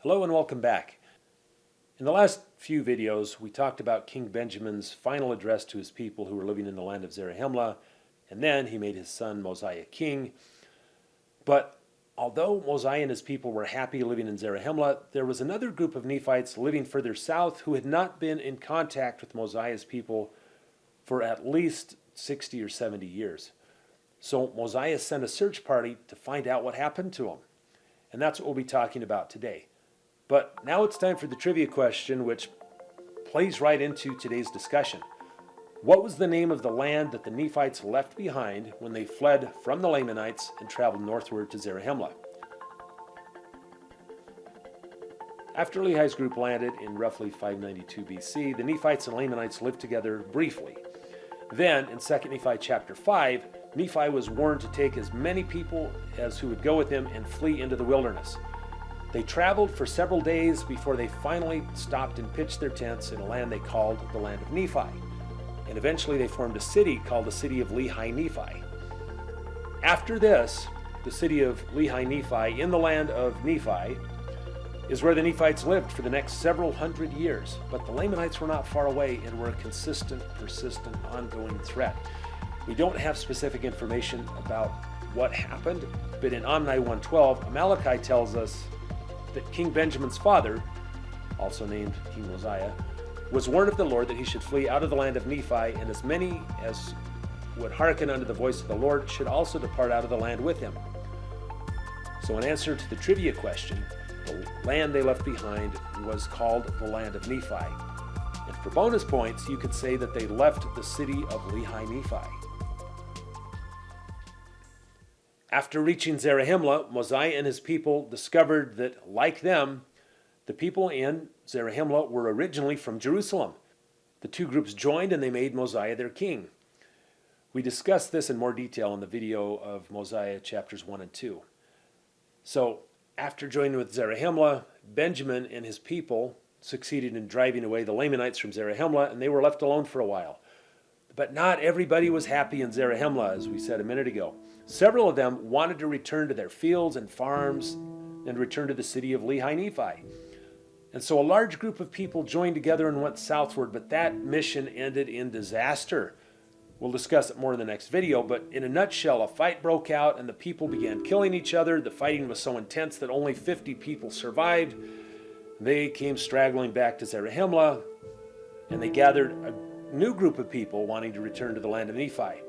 Hello and welcome back. In the last few videos, we talked about King Benjamin's final address to his people who were living in the land of Zarahemla, and then he made his son Mosiah king. But although Mosiah and his people were happy living in Zarahemla, there was another group of Nephites living further south who had not been in contact with Mosiah's people for at least 60 or 70 years. So Mosiah sent a search party to find out what happened to them. And that's what we'll be talking about today. But now it's time for the trivia question, which plays right into today's discussion. What was the name of the land that the Nephites left behind when they fled from the Lamanites and traveled northward to Zarahemla? After Lehi's group landed in roughly 592 BC, the Nephites and Lamanites lived together briefly. Then, in 2 Nephi chapter 5, Nephi was warned to take as many people as who would go with him and flee into the wilderness. They traveled for several days before they finally stopped and pitched their tents in a land they called the land of Nephi. And eventually they formed a city called the city of Lehi-Nephi. After this, the city of Lehi-Nephi in the land of Nephi is where the Nephites lived for the next several hundred years. But the Lamanites were not far away and were a consistent, persistent, ongoing threat. We don't have specific information about what happened, but in Omni 1:12, Amaleki tells us that King Benjamin's father, also named King Mosiah, was warned of the Lord that he should flee out of the land of Nephi, and as many as would hearken unto the voice of the Lord should also depart out of the land with him. So in answer to the trivia question, the land they left behind was called the land of Nephi. And for bonus points, you could say that they left the city of Lehi-Nephi. After reaching Zarahemla, Mosiah and his people discovered that, like them, the people in Zarahemla were originally from Jerusalem. The two groups joined and they made Mosiah their king. We discussed this in more detail in the video of Mosiah chapters 1 and 2. So, after joining with Zarahemla, Benjamin and his people succeeded in driving away the Lamanites from Zarahemla, and they were left alone for a while. But not everybody was happy in Zarahemla, as we said a minute ago. Several of them wanted to return to their fields and farms and return to the city of Lehi-Nephi. And so a large group of people joined together and went southward, but that mission ended in disaster. We'll discuss it more in the next video, but in a nutshell, a fight broke out and the people began killing each other. The fighting was so intense that only 50 people survived. They came straggling back to Zarahemla, and they gathered a new group of people wanting to return to the land of Nephi.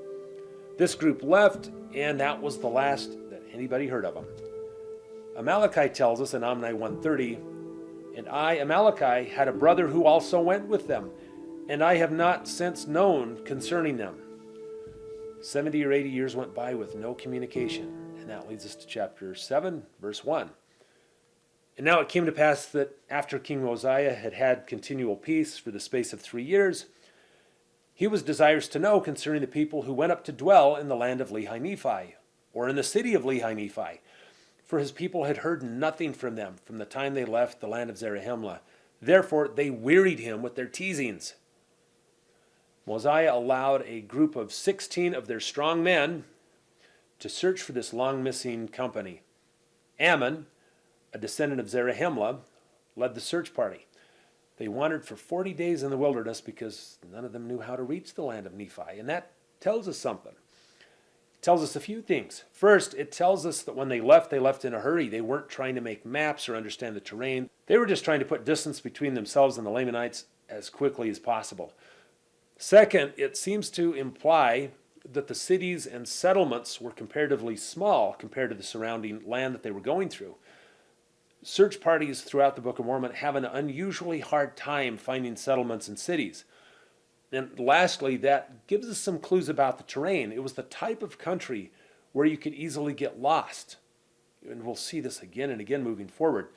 This group left, and that was the last that anybody heard of them. Amaleki tells us in Omni 1:30, "And I, Amaleki, had a brother who also went with them, and I have not since known concerning them." 70 or 80 years went by with no communication, and that leads us to chapter 7, verse 1. "And now it came to pass that after King Mosiah had had continual peace for the space of 3 years, he was desirous to know concerning the people who went up to dwell in the land of Lehi-Nephi, or in the city of Lehi-Nephi. For his people had heard nothing from them from the time they left the land of Zarahemla. Therefore they wearied him with their teasings. Mosiah allowed a group of 16 of their strong men to search for this long-missing company. Ammon, a descendant of Zarahemla, led the search party. They wandered for 40 days in the wilderness because none of them knew how to reach the land of Nephi. And that tells us something. It tells us a few things. First, it tells us that when they left in a hurry. They weren't trying to make maps or understand the terrain. They were just trying to put distance between themselves and the Lamanites as quickly as possible. Second, it seems to imply that the cities and settlements were comparatively small compared to the surrounding land that they were going through. Search parties throughout the Book of Mormon have an unusually hard time finding settlements and cities. And lastly, that gives us some clues about the terrain. It was the type of country where you could easily get lost. And we'll see this again and again moving forward.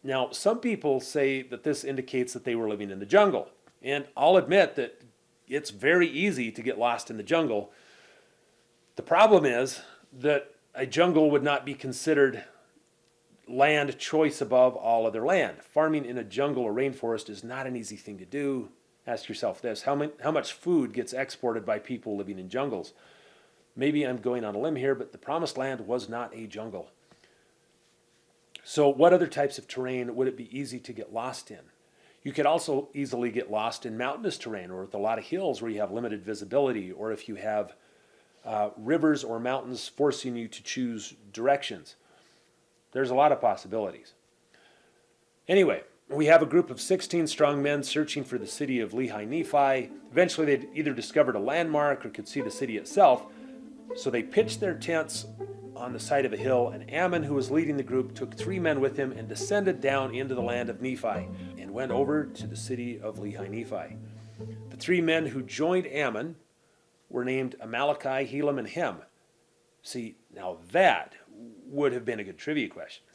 Now, some people say that this indicates that they were living in the jungle. And I'll admit that it's very easy to get lost in the jungle. The problem is that a jungle would not be considered land choice above all other land. Farming in a jungle or rainforest is not an easy thing to do. Ask yourself this, how much food gets exported by people living in jungles? Maybe I'm going on a limb here, but the Promised Land was not a jungle. So what other types of terrain would it be easy to get lost in? You could also easily get lost in mountainous terrain or with a lot of hills where you have limited visibility, or if you have rivers or mountains forcing you to choose directions. There's a lot of possibilities. Anyway, we have a group of 16 strong men searching for the city of Lehi-Nephi. Eventually they either discovered a landmark or could see the city itself, so they pitched their tents on the side of a hill, and Ammon, who was leading the group, took 3 men with him and descended down into the land of Nephi and went over to the city of Lehi-Nephi. The 3 men who joined Ammon were named Amaleki, Helam, and Hem. See, now that would have been a good trivia question.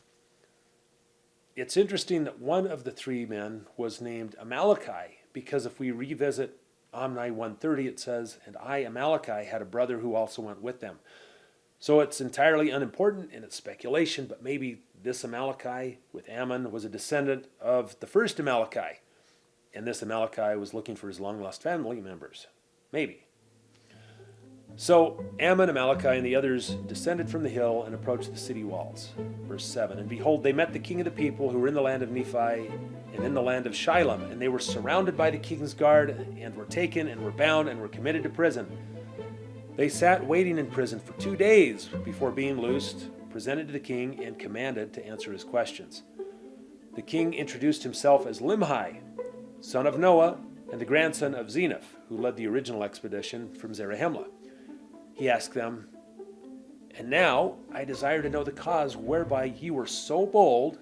It's interesting that one of the 3 men was named Amaleki, because if we revisit Omni 130, it says, "And I, Amaleki, had a brother who also went with them." So it's entirely unimportant and it's speculation, but maybe this Amaleki with Ammon was a descendant of the first Amaleki, and this Amaleki was looking for his long-lost family members. Maybe. So Ammon, Amaleki, and the others descended from the hill and approached the city walls. Verse 7, "And behold, they met the king of the people who were in the land of Nephi and in the land of Shilem, and they were surrounded by the king's guard and were taken and were bound and were committed to prison. They sat waiting in prison for 2 days before being loosed, presented to the king, and commanded to answer his questions. The king introduced himself as Limhi, son of Noah, and the grandson of Zeniff, who led the original expedition from Zarahemla. He asked them, 'And now I desire to know the cause whereby ye were so bold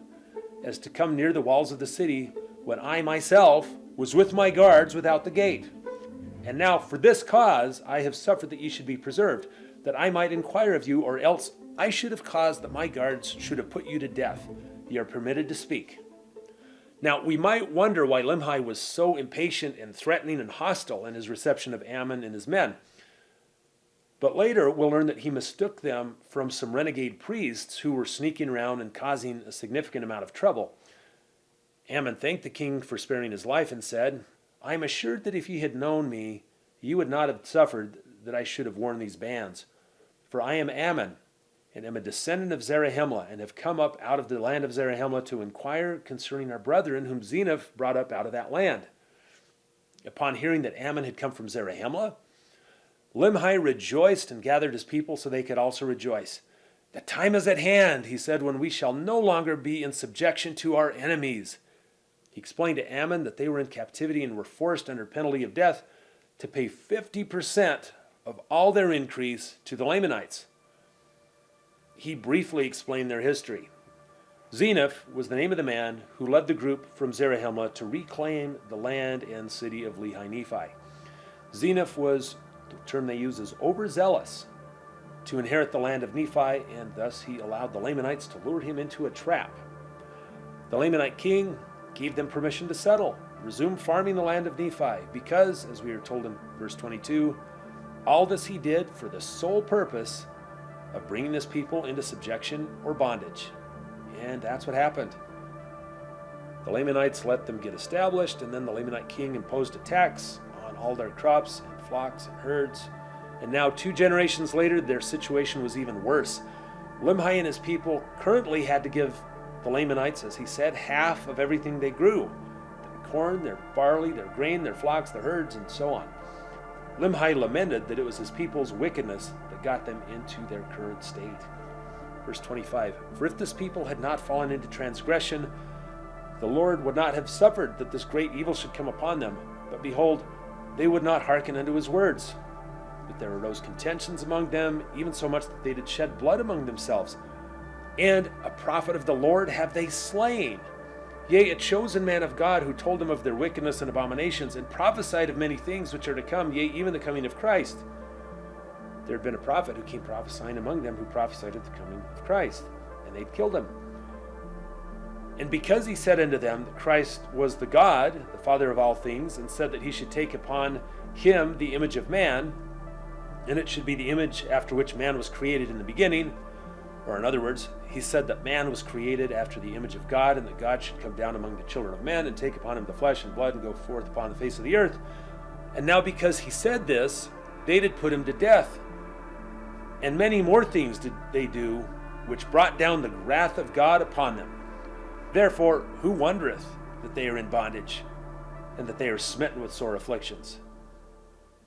as to come near the walls of the city, when I myself was with my guards without the gate. And now for this cause I have suffered that ye should be preserved, that I might inquire of you, or else I should have caused that my guards should have put you to death. Ye are permitted to speak.' Now we might wonder why Limhi was so impatient and threatening and hostile in his reception of Ammon and his men. But later we'll learn that he mistook them from some renegade priests who were sneaking around and causing a significant amount of trouble. Ammon thanked the king for sparing his life and said, 'I am assured that if ye had known me, ye would not have suffered that I should have worn these bands. For I am Ammon, and am a descendant of Zarahemla, and have come up out of the land of Zarahemla to inquire concerning our brethren whom Zeniff brought up out of that land.' Upon hearing that Ammon had come from Zarahemla, Limhi rejoiced and gathered his people so they could also rejoice. 'The time is at hand,' he said, 'when we shall no longer be in subjection to our enemies.' He explained to Ammon that they were in captivity and were forced under penalty of death to pay 50% of all their increase to the Lamanites. He briefly explained their history. Zeniff was the name of the man who led the group from Zarahemla to reclaim the land and city of Lehi-Nephi. Zeniff was, the term they use is overzealous, to inherit the land of Nephi, and thus he allowed the Lamanites to lure him into a trap. The Lamanite king gave them permission to settle, resume farming the land of Nephi, because, as we are told in verse 22, all this he did for the sole purpose of bringing his people into subjection or bondage. And that's what happened. The Lamanites let them get established, and then the Lamanite king imposed a tax on all their crops and flocks and herds. And now 2 generations later, their situation was even worse. Limhi and his people currently had to give the Lamanites, as he said, half of everything they grew. Their corn, their barley, their grain, their flocks, their herds, and so on. Limhi lamented that it was his people's wickedness that got them into their current state. Verse 25, "For if this people had not fallen into transgression, the Lord would not have suffered that this great evil should come upon them. But behold, they would not hearken unto his words. But there arose contentions among them, even so much that they did shed blood among themselves. And a prophet of the Lord have they slain. Yea, a chosen man of God, who told them of their wickedness and abominations, and prophesied of many things which are to come, yea, even the coming of Christ. There had been a prophet who came prophesying among them, who prophesied of the coming of Christ, and they'd killed him. And because he said unto them that Christ was the God, the Father of all things, and said that he should take upon him the image of man, and it should be the image after which man was created in the beginning, or in other words, he said that man was created after the image of God, and that God should come down among the children of men and take upon him the flesh and blood and go forth upon the face of the earth. And now because he said this, they did put him to death. And many more things did they do which brought down the wrath of God upon them. Therefore, who wondereth that they are in bondage, and that they are smitten with sore afflictions?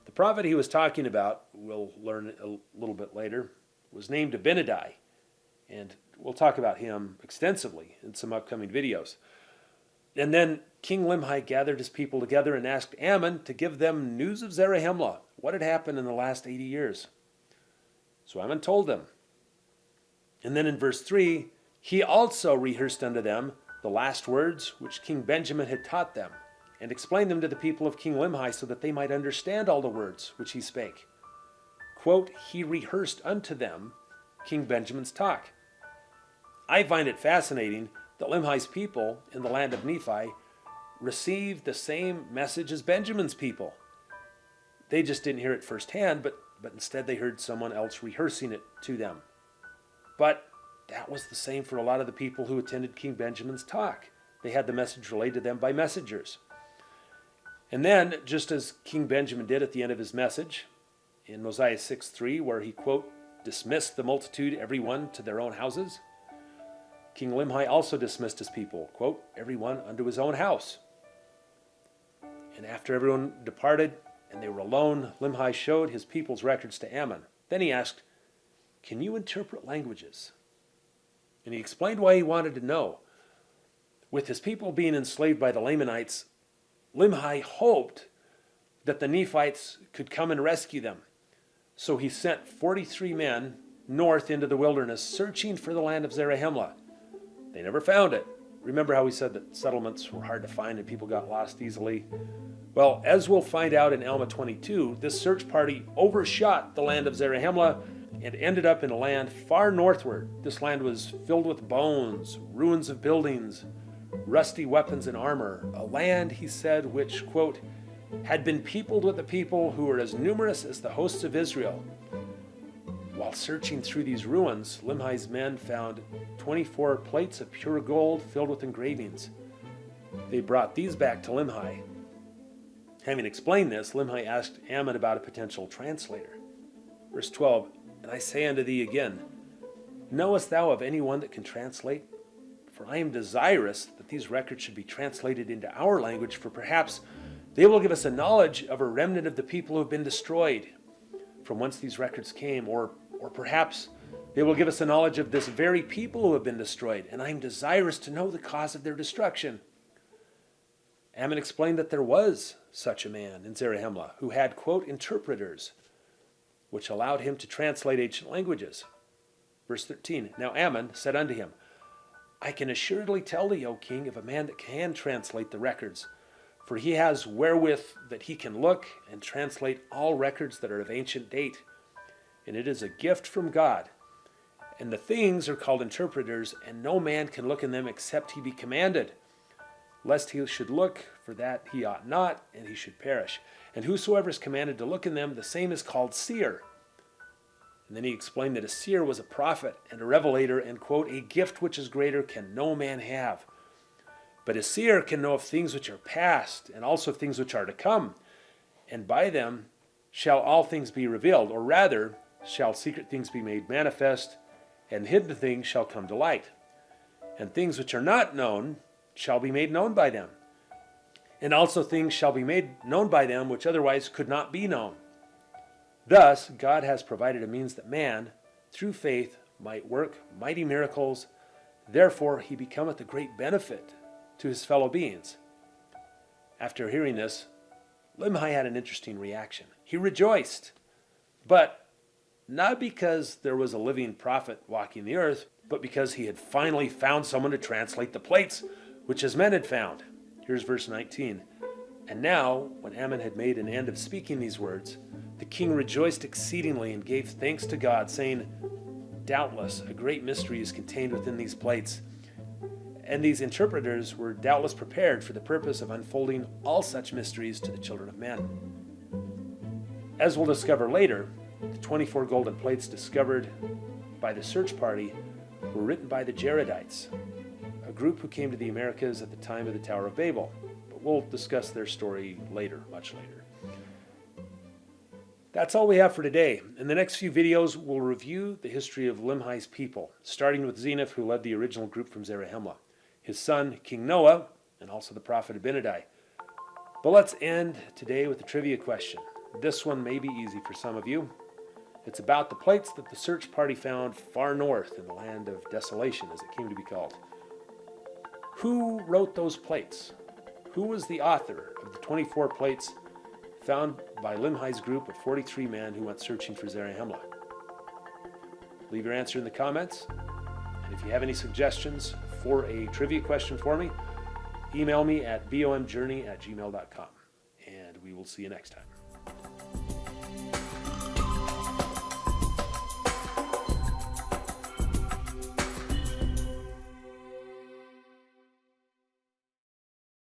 The prophet he was talking about, we'll learn a little bit later, was named Abinadi, and we'll talk about him extensively in some upcoming videos. And then King Limhi gathered his people together and asked Ammon to give them news of Zarahemla, what had happened in the last 80 years. So Ammon told them. And then in verse 3, he also rehearsed unto them the last words which King Benjamin had taught them, and explained them to the people of King Limhi so that they might understand all the words which he spake. Quote, he rehearsed unto them King Benjamin's talk. I find it fascinating that Limhi's people in the land of Nephi received the same message as Benjamin's people. They just didn't hear it firsthand, but instead they heard someone else rehearsing it to them. But that was the same for a lot of the people who attended King Benjamin's talk. They had the message relayed to them by messengers. And then, just as King Benjamin did at the end of his message, in Mosiah 6:3, where he, quote, dismissed the multitude, every one to their own houses, King Limhi also dismissed his people, quote, every one unto his own house. And after everyone departed and they were alone, Limhi showed his people's records to Ammon. Then he asked, can you interpret languages? And he explained why he wanted to know. With his people being enslaved by the Lamanites, Limhi hoped that the Nephites could come and rescue them. So he sent 43 men north into the wilderness, searching for the land of Zarahemla. They never found it. Remember how we said that settlements were hard to find and people got lost easily? Well, as we'll find out in Alma 22, this search party overshot the land of Zarahemla and ended up in a land far northward. This land was filled with bones, ruins of buildings, rusty weapons and armor. A land, he said, which, quote, had been peopled with a people who were as numerous as the hosts of Israel. While searching through these ruins, Limhi's men found 24 plates of pure gold filled with engravings. They brought these back to Limhi. Having explained this, Limhi asked Ammon about a potential translator. Verse 12, and I say unto thee again, knowest thou of any one that can translate? For I am desirous that these records should be translated into our language, for perhaps they will give us a knowledge of a remnant of the people who have been destroyed, from whence these records came, or perhaps they will give us a knowledge of this very people who have been destroyed, and I am desirous to know the cause of their destruction. Ammon explained that there was such a man in Zarahemla who had, quote, interpreters, which allowed him to translate ancient languages. Verse 13, now Ammon said unto him, I can assuredly tell thee, O king, of a man that can translate the records, for he has wherewith that he can look and translate all records that are of ancient date. And it is a gift from God. And the things are called interpreters, and no man can look in them except he be commanded, lest he should look, for that he ought not, and he should perish. And whosoever is commanded to look in them, the same is called seer. And then he explained that a seer was a prophet and a revelator, and, quote, a gift which is greater can no man have. But a seer can know of things which are past, and also things which are to come. And by them shall all things be revealed, or rather, shall secret things be made manifest, and hidden things shall come to light. And things which are not known shall be made known by them. And also things shall be made known by them which otherwise could not be known. Thus, God has provided a means that man, through faith, might work mighty miracles. Therefore, he becometh a great benefit to his fellow beings. After hearing this, Limhi had an interesting reaction. He rejoiced, but not because there was a living prophet walking the earth, but because he had finally found someone to translate the plates which his men had found. Here's verse 19. And now, when Ammon had made an end of speaking these words, the king rejoiced exceedingly and gave thanks to God, saying, doubtless a great mystery is contained within these plates. And these interpreters were doubtless prepared for the purpose of unfolding all such mysteries to the children of men. As we'll discover later, the 24 golden plates discovered by the search party were written by the Jaredites, a group who came to the Americas at the time of the Tower of Babel. But we'll discuss their story later, much later. That's all we have for today. In the next few videos, we'll review the history of Limhi's people, starting with Zeniff, who led the original group from Zarahemla, his son, King Noah, and also the prophet Abinadi. But let's end today with a trivia question. This one may be easy for some of you. It's about the plates that the search party found far north in the land of desolation, as it came to be called. Who wrote those plates? Who was the author of the 24 plates found by Limhi's group of 43 men who went searching for Zarahemla? Leave your answer in the comments. And if you have any suggestions for a trivia question for me, email me at bomjourney@gmail.com. And we will see you next time.